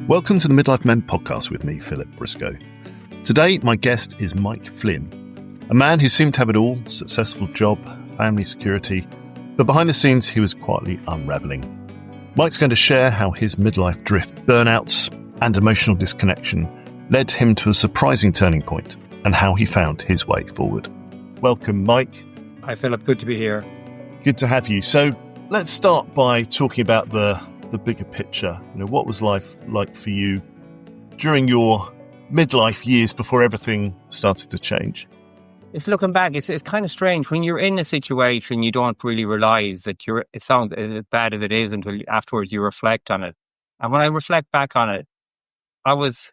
Welcome to the Midlife Men podcast with me, Philip Briscoe. Today, my guest is Mike Flynn, a man who seemed to have it all: successful job, family security, but behind the scenes, he was quietly unravelling. Mike's going to share how his midlife drift, burnouts, and emotional disconnection led him to a surprising turning point, and how he found his way forward. Welcome, Mike. Hi, Philip. Good to be here. Good to have you. So let's start by talking about the bigger picture. What was life like for you during your midlife years before everything started to change? It's looking back. It's kind of strange when you're in a situation. You don't really realize that it sounds as bad as it is until afterwards you reflect on it. And when I reflect back on it, I was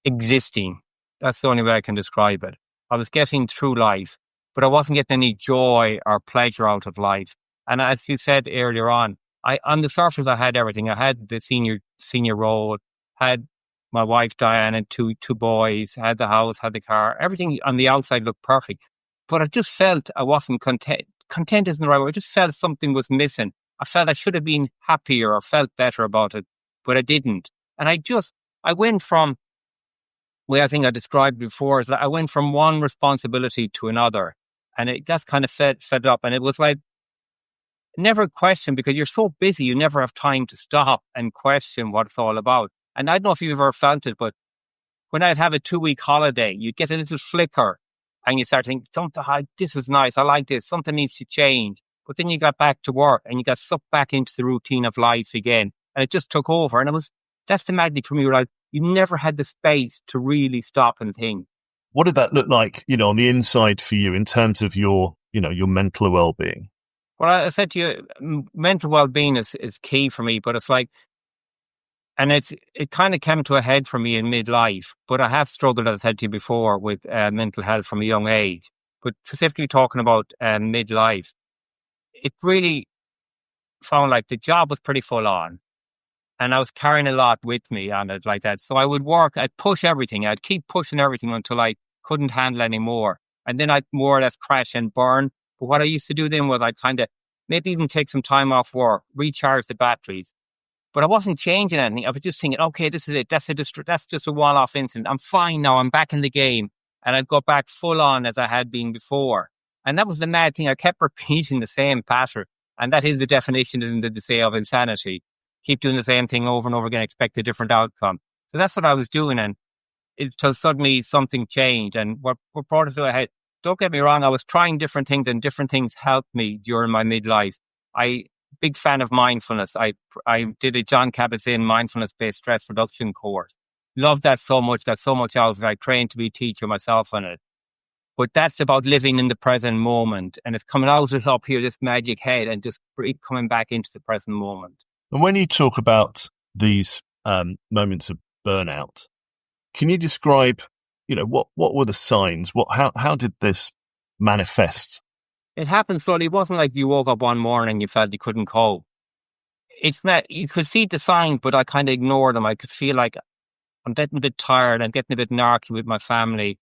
existing. That's the only way I can describe it. I was getting through life, but I wasn't getting any joy or pleasure out of life. And as you said earlier on the surface, I had everything. I had the senior role, had my wife Diana, two boys, had the house, had the car. Everything on the outside looked perfect, but I just felt I wasn't content. Content isn't the right word. I just felt something was missing. I felt I should have been happier or felt better about it, but I didn't. And I went from, way I think I described before, is that I went from one responsibility to another, and it just kind of fed up. And it was like, never question, because you're so busy, you never have time to stop and question what it's all about. And I don't know if you've ever felt it, but when I'd have a 2-week holiday, you'd get a little flicker and you start thinking, this is nice, I like this, something needs to change. But then you got back to work and you got sucked back into the routine of life again. And it just took over. And that's the magic for me, right? You never had the space to really stop and think. What did that look like, on the inside for you in terms of your mental well-being? Well, I said to you, mental well-being is key for me, but it's like, and it kind of came to a head for me in midlife, but I have struggled, as I said to you before, with mental health from a young age. But specifically talking about midlife, it really found like the job was pretty full on, and I was carrying a lot with me on it like that. So I would work, I'd push everything, I'd keep pushing everything until I couldn't handle anymore. And then I'd more or less crash and burn. But what I used to do then was I'd kind of maybe even take some time off work, recharge the batteries. But I wasn't changing anything. I was just thinking, okay, this is it. That's just a one-off incident. I'm fine now. I'm back in the game. And I'd go back full on as I had been before. And that was the mad thing. I kept repeating the same pattern. And that is the definition, isn't it, to say, of insanity. Keep doing the same thing over and over again, expect a different outcome. So that's what I was doing. And until suddenly something changed. And what brought it to a head, don't get me wrong, I was trying different things, and different things helped me during my midlife. Big fan of mindfulness. I did a John Kabat-Zinn mindfulness-based stress reduction course. Loved that so much, got so much out of it. I trained to be a teacher myself on it. But that's about living in the present moment. And it's coming out of up here, this magic head, and just coming back into the present moment. And when you talk about these moments of burnout, can you describe, what were the signs? How did this manifest? It happened slowly. It wasn't like you woke up one morning and you felt you couldn't cope. You could see the signs, but I kind of ignored them. I could feel like I'm getting a bit tired. I'm getting a bit narky with my family.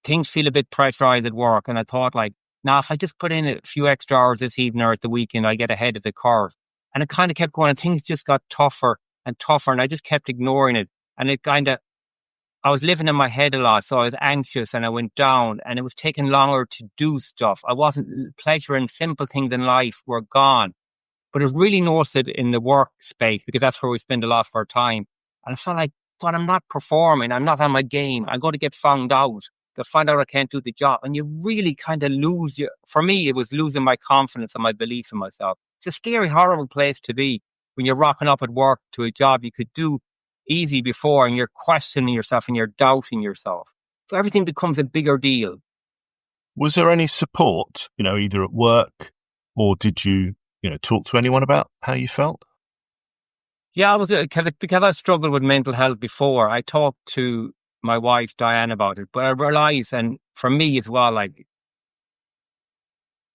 Things feel a bit pressurized at work. And I thought if I just put in a few extra hours this evening or at the weekend, I get ahead of the curve. And it kind of kept going, and things just got tougher and tougher. And I just kept ignoring it. And I was living in my head a lot, so I was anxious and I went down, and it was taking longer to do stuff. I wasn't pleasuring simple things in life were gone. But it was really noticed in the workspace, because that's where we spend a lot of our time. And I felt like, God, I'm not performing. I'm not on my game. I'm going to get found out. They'll find out I can't do the job. And you really kind of for me, it was losing my confidence and my belief in myself. It's a scary, horrible place to be when you're rocking up at work to a job you could do easy before, and you're questioning yourself and you're doubting yourself. So everything becomes a bigger deal. Was there any support, either at work, or did you, talk to anyone about how you felt? Yeah, I was because I struggled with mental health before. I talked to my wife Diana about it, but I realized, and for me as well,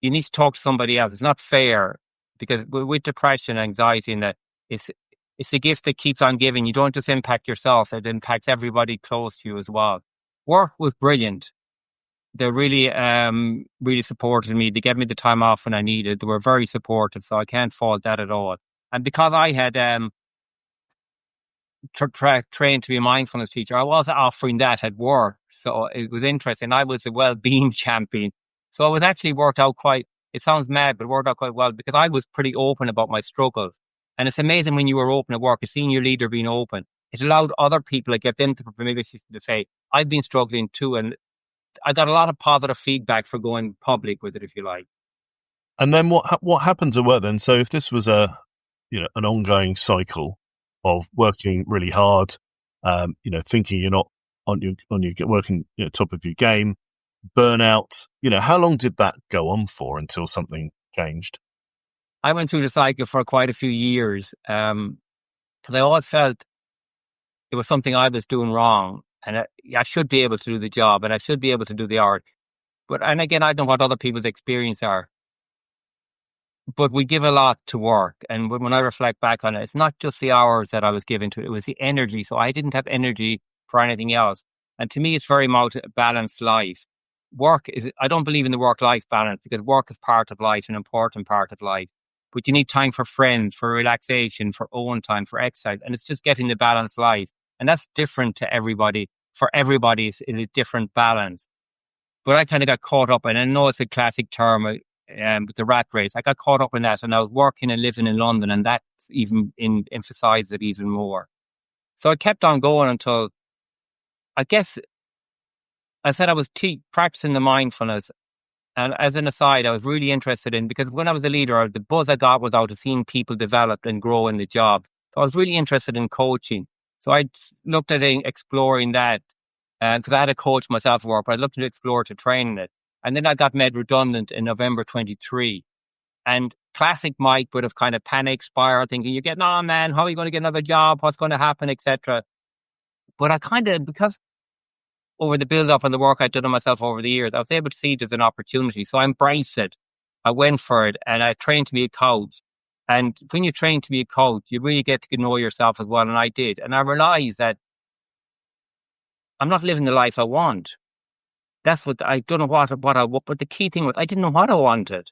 you need to talk to somebody else. It's not fair, because with depression, anxiety, and that it's a gift that keeps on giving. You don't just impact yourself, it impacts everybody close to you as well. Work was brilliant. They really, really supported me. They gave me the time off when I needed. They were very supportive, so I can't fault that at all. And because I had trained to be a mindfulness teacher. I was offering that at work. So it was interesting. I was the well-being champion. So it was actually worked out quite, it sounds mad, but it worked out quite well because I was pretty open about my struggles. And it's amazing when you were open at work, a senior leader being open, it allowed other people, like get them to permission to say, I've been struggling too. And I got a lot of positive feedback for going public with it, if you like. And then what happens at work then? So if this was an ongoing cycle of working really hard, thinking you're not on your working top of your game, burnout, how long did that go on for until something changed? I went through the cycle for quite a few years because I always felt it was something I was doing wrong, and I should be able to do the job, and I should be able to do the art. And again, I don't know what other people's experience are, but we give a lot to work. And when I reflect back on it, it's not just the hours that I was giving to it, it was the energy. So I didn't have energy for anything else. And to me, it's very much a balanced life. I don't believe in the work-life balance because work is part of life, an important part of life. But you need time for friends, for relaxation, for own time, for exercise. And it's just getting the balanced life. And that's different to everybody. For everybody, it's a different balance. But I kind of got caught up, and I know it's a classic term with the rat race. I got caught up in that, and I was working and living in London, and that even emphasized it even more. So I kept on going until, I guess, I said I was practicing the mindfulness. And as an aside, I was really interested in, because when I was a leader, the buzz I got was out of seeing people develop and grow in the job. So I was really interested in coaching. So I looked at exploring that because I had a coach myself at work, but I looked to explore to train it. And then I got made redundant in November 23. And classic Mike would have kind of panic spiral, thinking, you're getting on, man, how are you going to get another job? What's going to happen, etc. But I kind of, because over the build-up and the work I'd done on myself over the years, I was able to see it as an opportunity. So I embraced it. I went for it, and I trained to be a coach. And when you train to be a coach, you really get to know yourself as well. And I did. And I realized that I'm not living the life I want. That's what I don't know what I want. But the key thing was I didn't know what I wanted,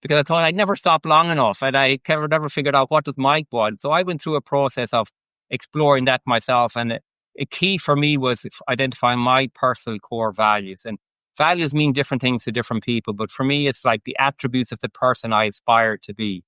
because I thought I'd never stop long enough, and I never figured out what does Mike want. So I went through a process of exploring that myself. And a key for me was identifying my personal core values. And values mean different things to different people. But for me, it's like the attributes of the person I aspire to be.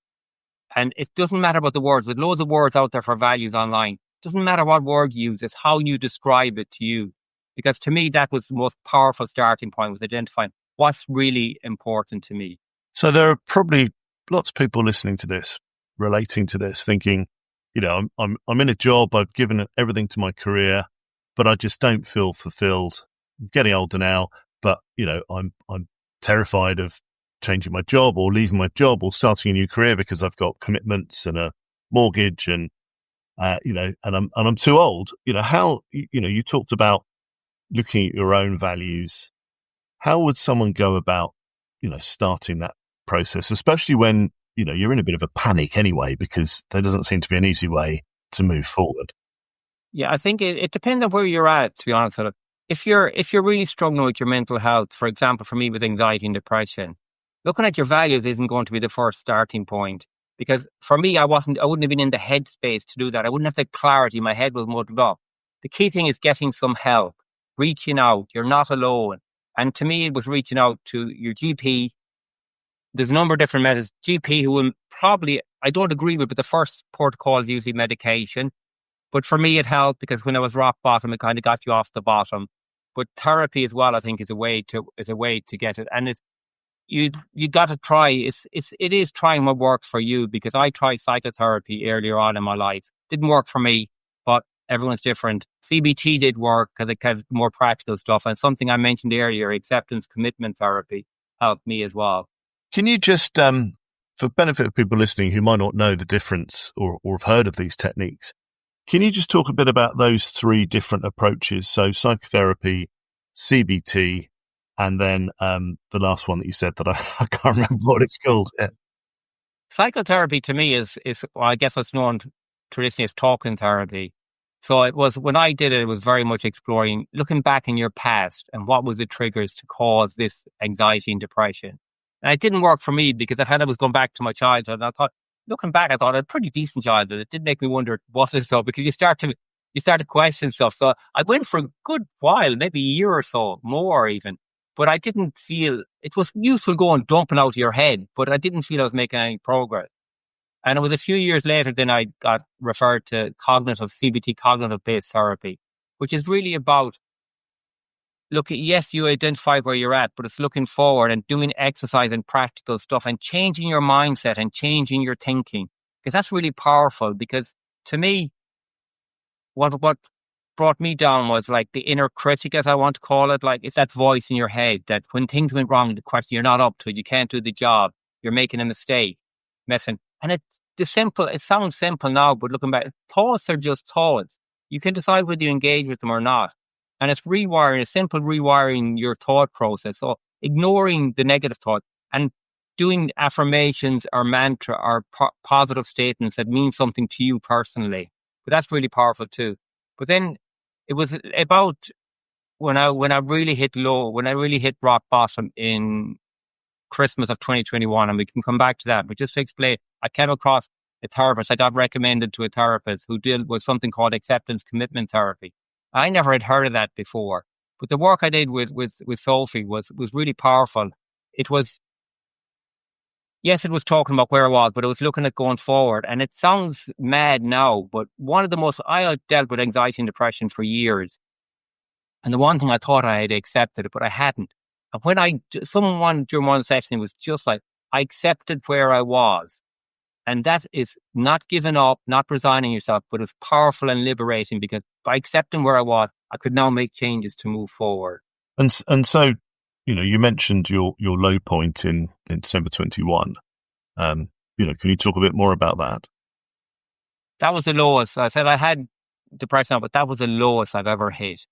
And it doesn't matter about the words. There's loads of words out there for values online. It doesn't matter what word you use. It's how you describe it to you. Because to me, that was the most powerful starting point, was identifying what's really important to me. So there are probably lots of people listening to this, relating to this, thinking, I'm in a job, I've given everything to my career, but I just don't feel fulfilled. I'm getting older now, but I'm terrified of changing my job or leaving my job or starting a new career because I've got commitments and a mortgage and and I'm too old. You talked about looking at your own values. How would someone go about starting that process, especially when you're in a bit of a panic anyway, because there doesn't seem to be an easy way to move forward? Yeah, I think it depends on where you're at, to be honest with you. If you're really struggling with your mental health, for example, for me with anxiety and depression, looking at your values isn't going to be the first starting point. Because for me, I wouldn't have been in the headspace to do that. I wouldn't have the clarity. My head was muddled up. The key thing is getting some help, reaching out. You're not alone. And to me, it was reaching out to your GP. There's a number of different methods. GP, who will probably, I don't agree with, but the first protocol is usually medication. But for me, it helped because when I was rock bottom, it kind of got you off the bottom. But therapy as well, I think, is a way to get it. And you got to try. It is trying what works for you, because I tried psychotherapy earlier on in my life. Didn't work for me, but everyone's different. CBT did work because it has more practical stuff. And something I mentioned earlier, acceptance commitment therapy, helped me as well. Can you just, for benefit of people listening who might not know the difference or have heard of these techniques, can you just talk a bit about those three different approaches? So psychotherapy, CBT, and then the last one that you said that I can't remember what it's called. Yeah. Psychotherapy to me is well, I guess it's known traditionally as talking therapy. So it was, when I did it, it was very much exploring, looking back in your past and what was the triggers to cause this anxiety and depression. And it didn't work for me because I was going back to my childhood, and I thought, looking back, I thought I had a pretty decent childhood. It did make me wonder, was it so? Because you start to question stuff. So I went for a good while, maybe a year or so, more even. But I didn't feel, it was useful going dumping out of your head, but I didn't feel I was making any progress. And it was a few years later, then I got referred to CBT, cognitive-based therapy, which is really about, look, yes, you identify where you're at, but it's looking forward and doing exercise and practical stuff and changing your mindset and changing your thinking. Because that's really powerful. Because to me, what brought me down was like the inner critic, as I want to call it. Like, it's that voice in your head that when things went wrong, the question, you're not up to it, you can't do the job, you're making a mistake, messing. And it sounds simple now, but looking back, thoughts are just thoughts. You can decide whether you engage with them or not. And it's a simple rewiring your thought process. So ignoring the negative thought and doing affirmations or mantra or positive statements that mean something to you personally. But that's really powerful too. But then it was about when I really hit rock bottom in Christmas of 2021, and we can come back to that. But just to explain, I came across a therapist. I got recommended to a therapist who dealt with something called acceptance commitment therapy. I never had heard of that before, but the work I did with Sophie was really powerful. It was talking about where I was, but it was looking at going forward. And it sounds mad now, but I dealt with anxiety and depression for years. And the one thing I thought I had accepted it, but I hadn't. And when someone during one session, it was just like, I accepted where I was. And that is not giving up, not resigning yourself, but it's powerful and liberating, because by accepting where I was, I could now make changes to move forward. And so, you mentioned your low point in December 21. Can you talk a bit more about that? That was the lowest. I said I had depression, but that was the lowest I've ever hit.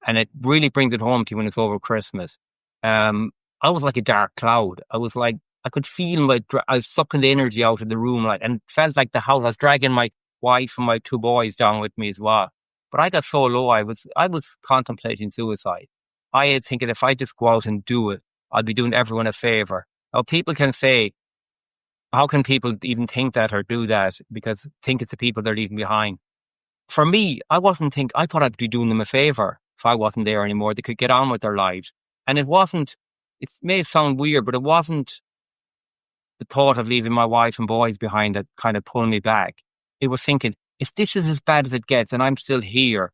And it really brings it home to you when it's over Christmas. I was like a dark cloud. I was like, I could feel I was sucking the energy out of the room, and felt like the house. I was dragging my wife and my 2 boys down with me as well. But I got so low, I was contemplating suicide. I had thinking, if I just go out and do it, I'll be doing everyone a favor. Now, people can say, how can people even think that or do that? Because think it's the people they're leaving behind. For me, I thought I'd be doing them a favor if I wasn't there anymore. They could get on with their lives. And it may sound weird, but it wasn't the thought of leaving my wife and boys behind that kind of pulled me back. It was thinking, if this is as bad as it gets and I'm still here,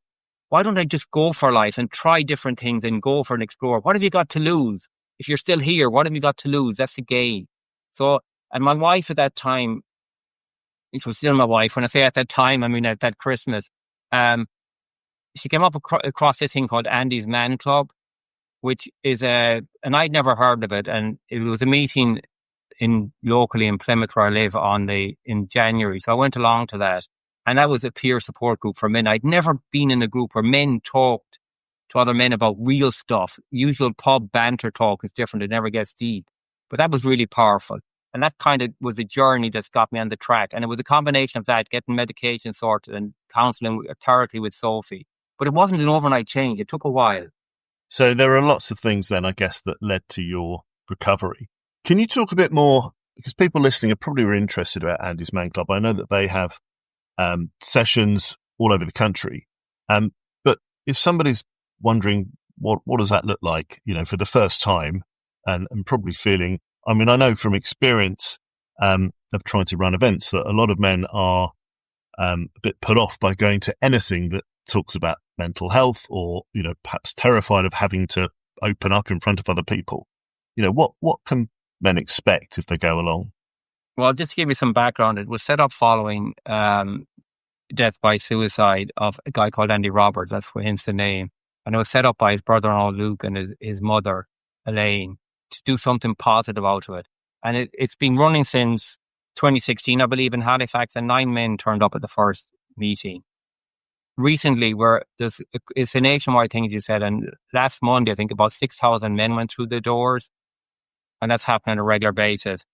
why don't I just go for life and try different things and go for and explore? What have you got to lose? If you're still here, what have you got to lose? That's a gain. So, and my wife at that time, it was still my wife. When I say at that time, I mean at that Christmas, she came up across this thing called Andy's Man Club, which is and I'd never heard of it. And it was a meeting locally in Plymouth where I live in January. So I went along to that, and that was a peer support group for men. I'd never been in a group where men talked to other men about real stuff. Usual pub banter talk is different. It never gets deep, but that was really powerful. And that kind of was a journey that's got me on the track. And it was a combination of that, getting medication sorted and counseling, therapy with Sophie. But it wasn't an overnight change. It took a while. So there are lots of things then, I guess, that led to your recovery. Can you talk a bit more, because people listening are probably really interested about Andy's Man Club. I know that they have sessions all over the country. But if somebody's wondering what does that look like, for the first time, and probably feeling, I mean, I know from experience of trying to run events that a lot of men are a bit put off by going to anything that talks about mental health, or, perhaps terrified of having to open up in front of other people. What can men expect if they go along? Well, just to give you some background, it was set up following death by suicide of a guy called Andy Roberts. That's hence the name. And it was set up by his brother-in-law Luke and his mother Elaine to do something positive out of it. And it's been running since 2016, I believe, in Halifax, and 9 men turned up at the first meeting. Recently, it's a nationwide thing, as you said, and last Monday, I think about 6,000 men went through the doors, and that's happening on a regular basis.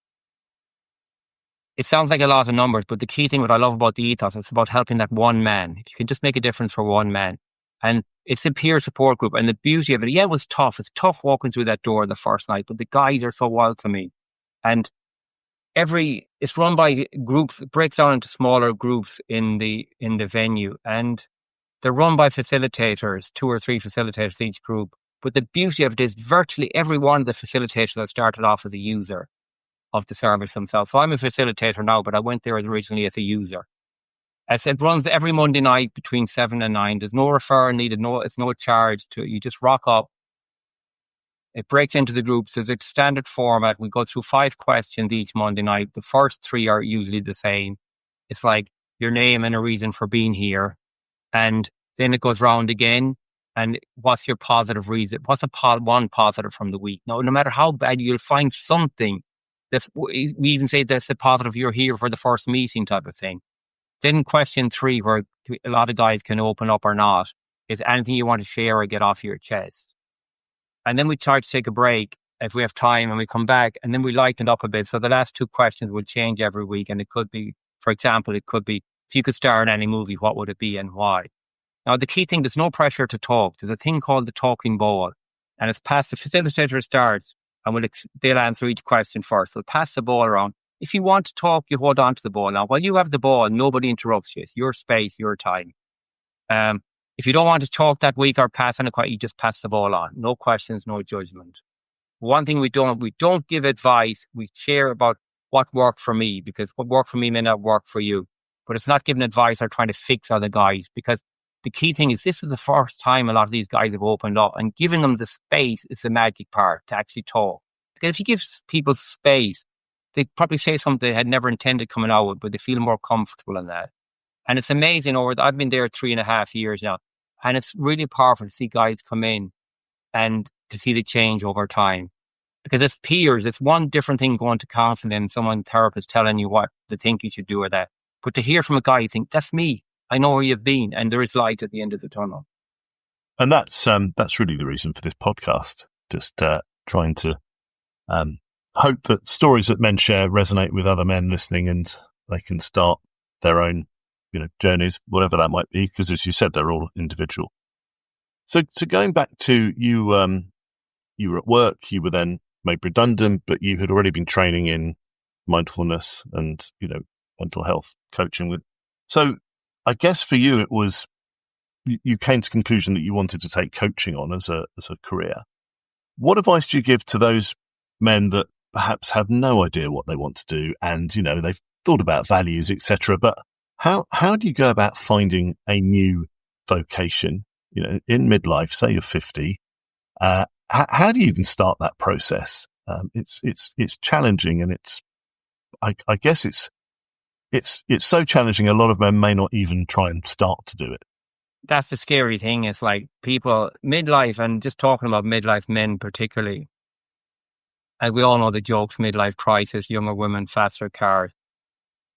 It sounds like a lot of numbers, but the key thing, what I love about the ethos, it's about helping that one man. If you can just make a difference for one man. And it's a peer support group. And the beauty of it, it was tough. It's tough walking through that door the first night, but the guys are so welcoming. And it's run by groups, it breaks down into smaller groups in the venue, and they're run by facilitators, 2 or 3 facilitators each group. But the beauty of it is virtually every one of the facilitators that started off as a user of the service themselves. So I'm a facilitator now, but I went there originally as a user. As it runs every Monday night between 7 and 9. There's no referral needed. It's no charge to it. You just rock up. It breaks into the groups. There's a standard format. We go through 5 questions each Monday night. The first 3 are usually the same. It's like your name and a reason for being here. And then it goes round again. And what's your positive reason? What's one positive from the week? No matter how bad, you'll find something. We even say that's a positive, you're here for the first meeting type of thing. Then question 3, where a lot of guys can open up or not, is anything you want to share or get off your chest. And then we try to take a break if we have time, and we come back, and then we lighten it up a bit. So the last 2 questions will change every week. And it could be, for example, if you could star in any movie, what would it be and why? Now, the key thing, there's no pressure to talk. There's a thing called the talking ball. And it's past the facilitator starts, and they'll answer each question first. So pass the ball around. If you want to talk, you hold on to the ball. Now, while you have the ball, nobody interrupts you. It's your space, your time. If you don't want to talk that week or pass on you just pass the ball on. No questions, no judgment. One thing we don't give advice. We share about what worked for me, because what worked for me may not work for you. But it's not giving advice or trying to fix other guys, because the key thing is this is the first time a lot of these guys have opened up, and giving them the space is the magic part to actually talk. Because if you give people space, they probably say something they had never intended coming out with, but they feel more comfortable in that. And it's amazing. I've been there 3.5 years now, and it's really powerful to see guys come in and to see the change over time. Because as peers, it's one different thing going to counseling and someone therapist telling you what they think you should do or that. But to hear from a guy, you think, that's me. I know where you've been, and there is light at the end of the tunnel. And that's really the reason for this podcast. Just trying to hope that stories that men share resonate with other men listening, and they can start their own, journeys, whatever that might be. Because as you said, they're all individual. So going back to you, you were at work. You were then made redundant, but you had already been training in mindfulness and mental health coaching. So I guess for you, it was you came to the conclusion that you wanted to take coaching on as a career. What advice do you give to those men that perhaps have no idea what they want to do, and they've thought about values, etc., but how do you go about finding a new vocation? In midlife, say you're 50, how do you even start that process? It's challenging, and I guess it's so challenging. A lot of men may not even try and start to do it. That's the scary thing. It's like people midlife, and just talking about midlife men particularly. We all know the jokes: midlife crisis, younger women, faster cars.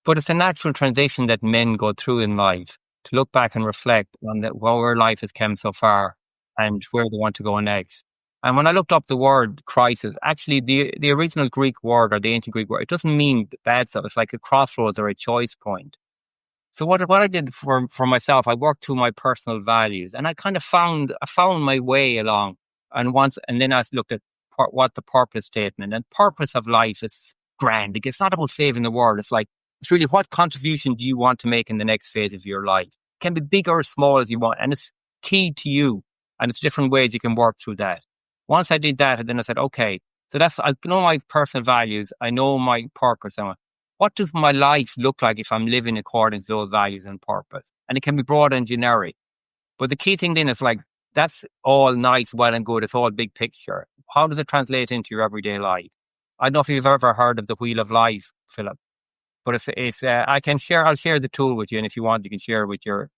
But it's a natural transition that men go through in life, to look back and reflect on where life has come so far and where they want to go next. And when I looked up the word crisis, actually the original Greek word, or the ancient Greek word, it doesn't mean bad stuff. It's like a crossroads or a choice point. So what I did for myself, I worked through my personal values, and I kind of found my way along. And then I looked at what the purpose statement, and purpose of life is grand. It's not about saving the world. It's really, what contribution do you want to make in the next phase of your life? It can be big or small as you want, and it's key to you. And it's different ways you can work through that. Once I did that, and then I said, okay, so I know my personal values. I know my purpose. What does my life look like if I'm living according to those values and purpose? And it can be broad and generic. But the key thing then is that's all nice, well and good. It's all big picture. How does it translate into your everyday life? I don't know if you've ever heard of the Wheel of Life, Philip. But I'll share the tool with you, and if you want, you can share it with your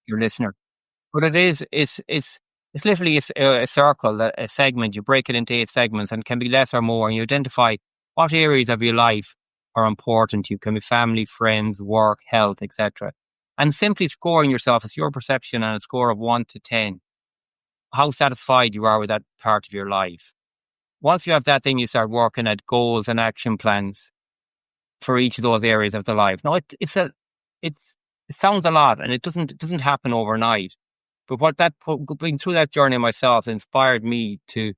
listener. But it's literally a circle, a segment. You break it into 8 segments, and it can be less or more, and you identify what areas of your life are important to you. It can be family, friends, work, health, etc. And simply scoring yourself, it's your perception on a score of 1 to 10. How satisfied you are with that part of your life. Once you have that thing, you start working at goals and action plans for each of those areas of the life. Now, it sounds a lot, and it doesn't happen overnight. But going through that journey myself inspired me to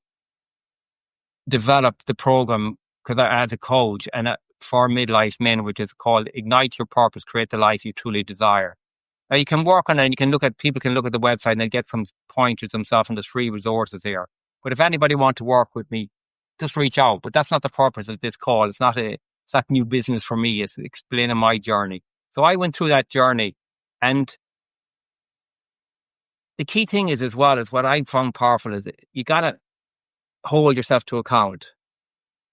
develop the program, because as a coach, and for midlife men, which is called Ignite Your Purpose, Create the Life You Truly Desire. Now you can work on it, and people can look at the website and they'll get some pointers themselves, and there's free resources here. But if anybody wants to work with me, just reach out. But that's not the purpose of this call. It's not new business for me. It's explaining my journey. So I went through that journey, and the key thing is, as well, is what I found powerful is you got to hold yourself to account.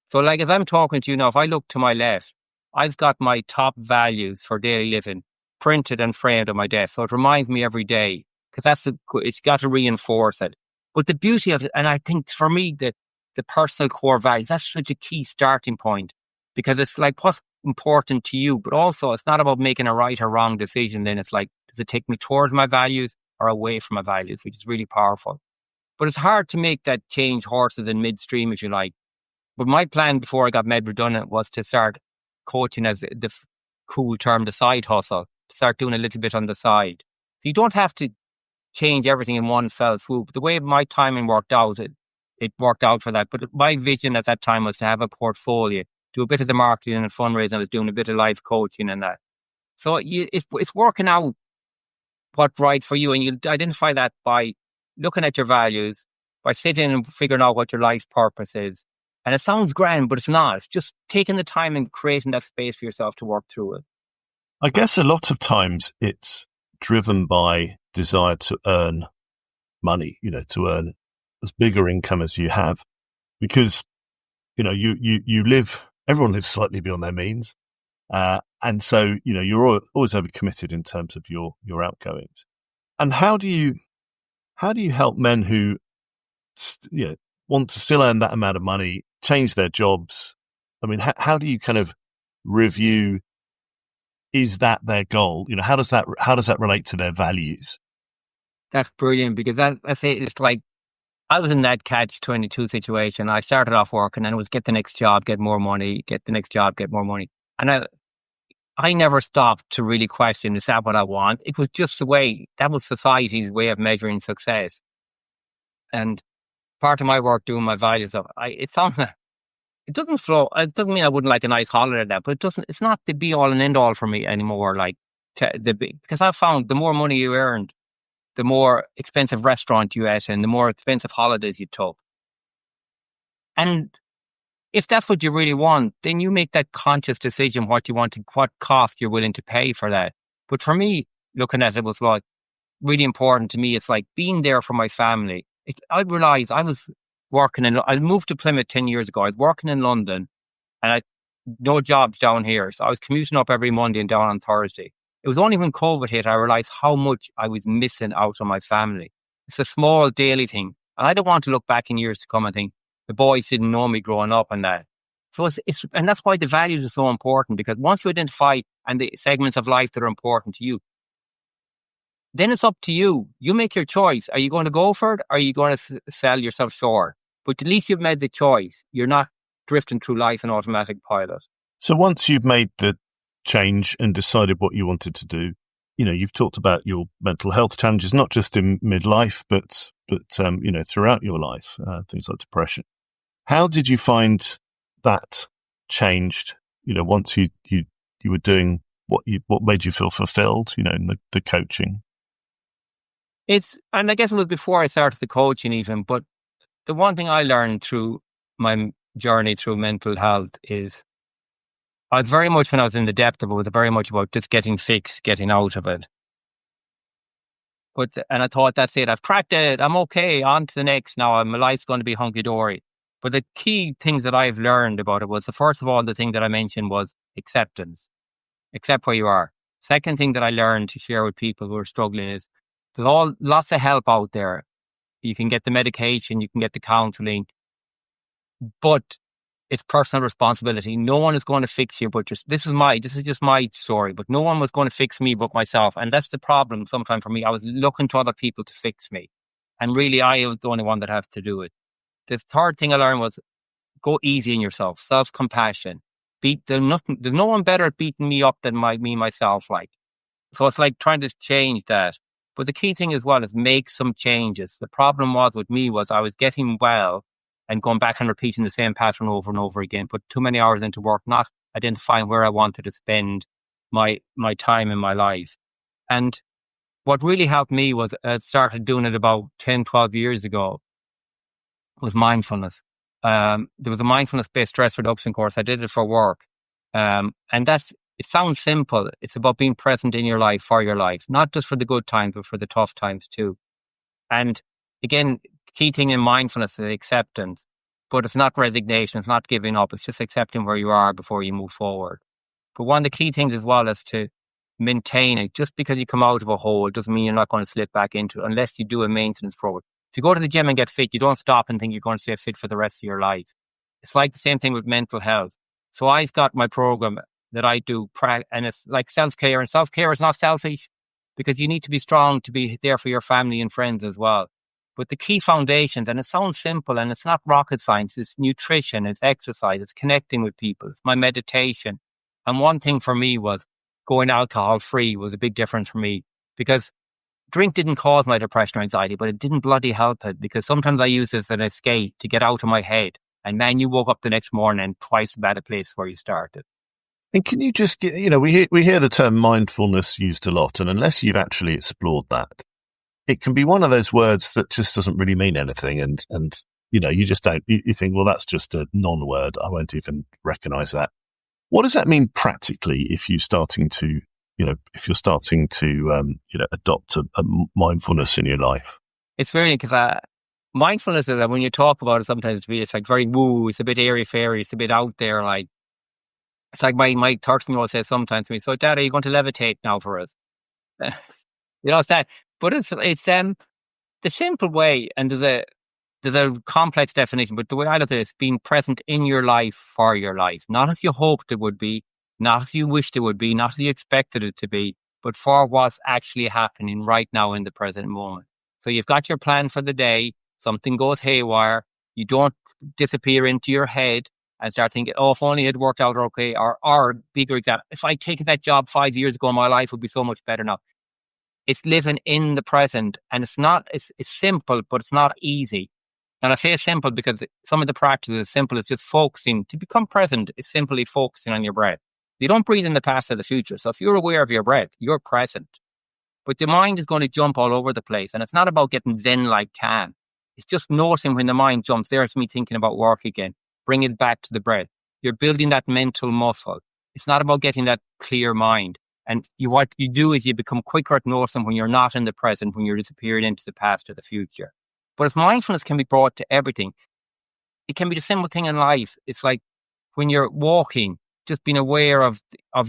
So like as I'm talking to you now, if I look to my left, I've got my top values for daily living printed and framed on my desk. So it reminds me every day, because it's got to reinforce it. But the beauty of it, and I think for me, the personal core values, that's such a key starting point, because it's like what's important to you, but also it's not about making a right or wrong decision. Then it's like, does it take me towards my values or away from my values, which is really powerful. But it's hard to make that change horses in midstream, if you like. But my plan before I got made redundant was to start coaching, as the cool term, the side hustle, to start doing a little bit on the side. So you don't have to change everything in one fell swoop. The way my timing worked out, it worked out for that. But my vision at that time was to have a portfolio, do a bit of the marketing and fundraising. I was doing a bit of life coaching and that. So it's working out what's right for you. And you identify that by looking at your values, by sitting and figuring out what your life purpose is. And it sounds grand, but it's not. It's just taking the time and creating that space for yourself to work through it. I guess a lot of times it's driven by desire to earn money, to earn as bigger income as you have, because, you live, everyone lives slightly beyond their means. And so, you're always overcommitted in terms of your outgoings. And how do you help men who, want to still earn that amount of money, change their jobs? I mean, how do you kind of review, is that their goal? How does that relate to their values? That's brilliant, because I say it's like, I was in that catch-22 situation. I started off working and it was get the next job, get more money, get the next job, get more money. And I never stopped to really question, is that what I want? It was just that was society's way of measuring success. And part of my work doing my values, it doesn't flow. It doesn't mean I wouldn't like a nice holiday or that, but it's not the be all and end all for me anymore. Because I've found the more money you earned, the more expensive restaurant you ate and the more expensive holidays you took. And if that's what you really want, then you make that conscious decision what you want, what cost you're willing to pay for that. But for me, looking at it was like really important to me. It's like being there for my family. I realized I was working I moved to Plymouth 10 years ago. I was working in London and I no jobs down here. So I was commuting up every Monday and down on Thursday. It was only when COVID hit, I realized how much I was missing out on my family. It's a small daily thing. And I don't want to look back in years to come and think the boys didn't know me growing up and that. So and that's why the values are so important, because once you identify and the segments of life that are important to you, then it's up to you. You make your choice. Are you going to go for it? Or are you going to sell yourself short? But at least you've made the choice. You're not drifting through life in automatic pilot. So once you've made the change and decided what you wanted to do, you've talked about your mental health challenges, not just in midlife, but throughout your life, things like depression. How did you find that changed? Once you were doing what made you feel fulfilled, in the coaching. And I guess it was before I started the coaching even, but the one thing I learned through my journey through mental health is I was very much, when I was in the depth of it, was very much about just getting fixed, getting out of it. And I thought, that's it. I've cracked it. I'm okay. On to the next now. My life's going to be hunky-dory. But the key things that I've learned about it was, first of all, the thing that I mentioned was acceptance. Accept where you are. Second thing that I learned to share with people who are struggling is there's lots of help out there. You can get the medication, you can get the counseling, but it's personal responsibility. No one is going to fix you, but this is just my story, but no one was going to fix me but myself. And that's the problem sometimes for me. I was looking to other people to fix me. And really, I was the only one that has to do it. The third thing I learned was go easy on yourself, self-compassion. There's no one better at beating me up than me myself. So it's like trying to change that. But the key thing as well is make some changes. The problem with me was I was getting well and going back and repeating the same pattern over and over again. Put too many hours into work, not identifying where I wanted to spend my time in my life. And what really helped me was I started doing it about 10, 12 years ago, was mindfulness. There was a mindfulness-based stress reduction course. I did it for work. And it sounds simple. It's about being present in your life, for your life, not just for the good times, but for the tough times too. And again, key thing in mindfulness is acceptance, but it's not resignation. It's not giving up. It's just accepting where you are before you move forward. But one of the key things as well is to maintain it. Just because you come out of a hole doesn't mean you're not going to slip back into it unless you do a maintenance program. If you go to the gym and get fit, you don't stop and think you're going to stay fit for the rest of your life. It's like the same thing with mental health. So I've got my program that I do, and it's like self-care. And self-care is not selfish because you need to be strong to be there for your family and friends as well. But the key foundations, and it sounds simple and it's not rocket science, it's nutrition, it's exercise, it's connecting with people, it's my meditation. And one thing for me was going alcohol-free was a big difference for me because drink didn't cause my depression or anxiety, but it didn't bloody help it because sometimes I use it as an escape to get out of my head. And man, you woke up the next morning and twice about a place where you started. And can you just get, we hear the term mindfulness used a lot, and unless you've actually explored that, it can be one of those words that just doesn't really mean anything. And you just don't, you think, well, that's just a non-word. I won't even recognize that. What does that mean practically if you're starting to adopt a mindfulness in your life? It's very, because mindfulness is, when you talk about it, sometimes it's like very woo, it's a bit airy-fairy, it's a bit out there. Like, it's like my 13-year-old says sometimes to me, so Dad, are you going to levitate now for us? It's that. But it's the simple way, and there's a complex definition, but the way I look at it is being present in your life for your life, not as you hoped it would be, not as you wished it would be, not as you expected it to be, but for what's actually happening right now in the present moment. So you've got your plan for the day, something goes haywire, you don't disappear into your head and start thinking, oh, if only it worked out okay, or bigger example, if I'd taken that job 5 years ago, my life would be so much better now. It's living in the present, and it's simple, but it's not easy. And I say simple because some of the practice is simple. It's just focusing. To become present is simply focusing on your breath. You don't breathe in the past or the future. So if you're aware of your breath, you're present. But the mind is going to jump all over the place. And it's not about getting zen-like calm. It's just noticing when the mind jumps. There's me thinking about work again. Bring it back to the breath. You're building that mental muscle. It's not about getting that clear mind. And what you do is you become quicker at noticing when you're not in the present, when you're disappearing into the past or the future. But as mindfulness can be brought to everything, it can be the simple thing in life. It's like when you're walking, just being aware of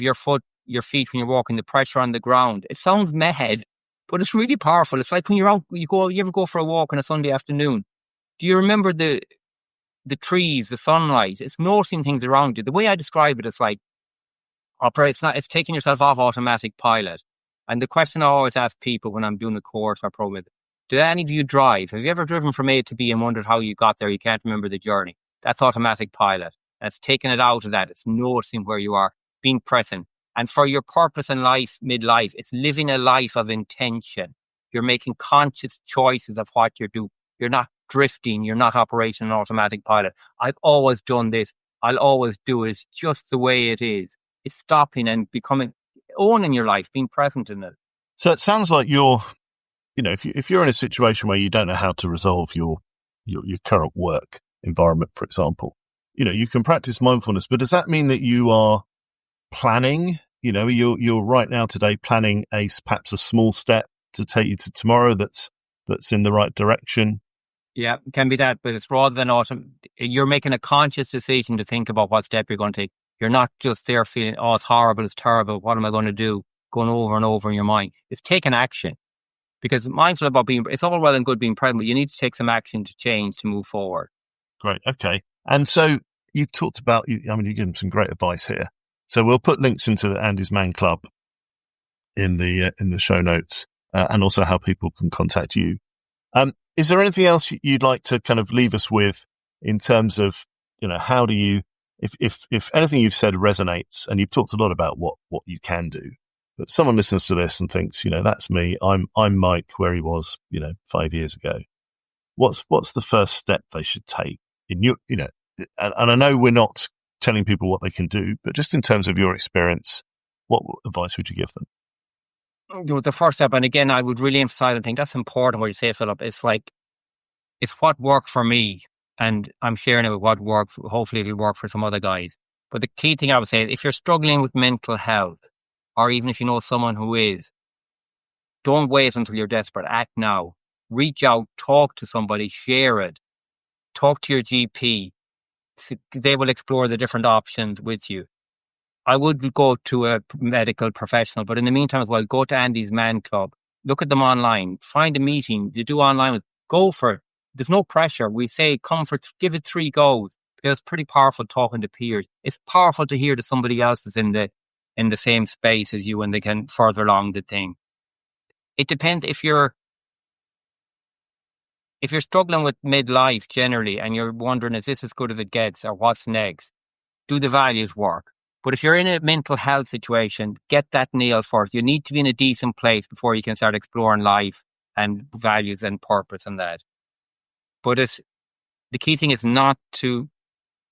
your feet when you're walking, the pressure on the ground. It sounds mad, but it's really powerful. It's like when you're out, you ever go for a walk on a Sunday afternoon? Do you remember the trees, the sunlight? It's noticing things around you. The way I describe it is like, it's taking yourself off automatic pilot. And the question I always ask people when I'm doing a course or program, do any of you drive? Have you ever driven from A to B and wondered how you got there? You can't remember the journey. That's automatic pilot. That's taking it out of that. It's noticing where you are, being present. And for your purpose in life, midlife, it's living a life of intention. You're making conscious choices of what you do. You're not drifting. You're not operating an automatic pilot. I've always done this. I'll always do it. It's just the way it is. It's stopping and owning your life, being present in it. So it sounds like if you're in a situation where you don't know how to resolve your current work environment, for example, you can practice mindfulness, but does that mean that you are planning, you're right now today planning perhaps a small step to take you to tomorrow that's in the right direction? Yeah, it can be that, but it's rather than you're making a conscious decision to think about what step you're going to take. You're not just there feeling, oh, it's horrible, it's terrible, what am I going to do? Going over and over in your mind. It's taking action. Because mindful about it's all well and good being present, but you need to take some action to change, to move forward. Great. Okay. And so you've talked about, you give them some great advice here. So we'll put links into the Andy's Man Club in the show notes, and also how people can contact you. Is there anything else you'd like to kind of leave us with in terms of, how do you, if anything you've said resonates, and you've talked a lot about what you can do, but someone listens to this and thinks, that's me. I'm Mike where he was, 5 years ago. What's the first step they should take in and I know we're not telling people what they can do, but just in terms of your experience, what advice would you give them? The first step, and again, I would really emphasize, I think that's important what you say, Philip. It's like, it's what worked for me, and I'm sharing it with what works. Hopefully it'll work for some other guys. But the key thing I would say, if you're struggling with mental health, or even if you know someone who is, don't wait until you're desperate. Act now. Reach out, talk to somebody, share it. Talk to your GP. They will explore the different options with you. I would go to a medical professional, but in the meantime as well, go to Andy's Man Club. Look at them online. Find a meeting. You do online. Go for it. There's no pressure. We say give it 3 goes, because it's pretty powerful talking to peers. It's powerful to hear that somebody else is in the same space as you and they can further along the thing. It depends if you're struggling with midlife generally and you're wondering, is this as good as it gets or what's next? Do the values work? But if you're in a mental health situation, get that nailed first. You need to be in a decent place before you can start exploring life and values and purpose and that. But the key thing is not to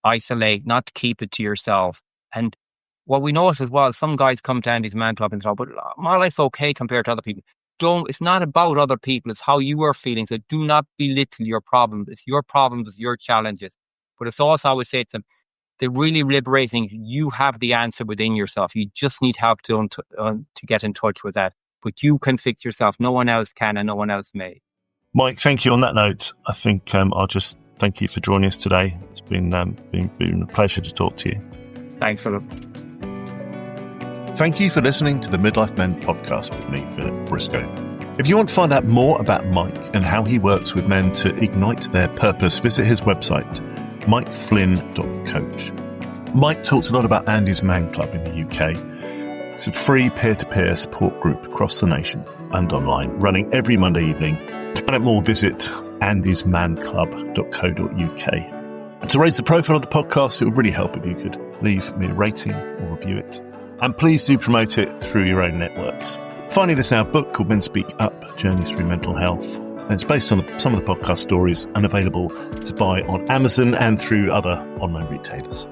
isolate, not to keep it to yourself. And what we notice as well, some guys come to Andy's Man Club and say, but my life's okay compared to other people. It's not about other people. It's how you are feeling. So do not belittle your problems. It's your problems, it's your challenges. But it's also, I would say to them, the really liberating, you have the answer within yourself. You just need help to get in touch with that. But you can fix yourself. No one else can and no one else may. Mike, thank you. On that note, I think I'll just thank you for joining us today. It's been a pleasure to talk to you. Thanks, Philip. Thank you for listening to the Midlife Men podcast with me, Philip Briscoe. If you want to find out more about Mike and how he works with men to ignite their purpose, visit his website, mikeflynn.coach. Mike talks a lot about Andy's Man Club in the UK. It's a free peer-to-peer support group across the nation and online, running every Monday evening. To find out more, visit andysmanclub.co.uk. To raise the profile of the podcast, it would really help if you could leave me a rating or review it. And please do promote it through your own networks. Finally, there's now a book called Men Speak Up, Journeys Through Mental Health. And it's based on some of the podcast stories and available to buy on Amazon and through other online retailers.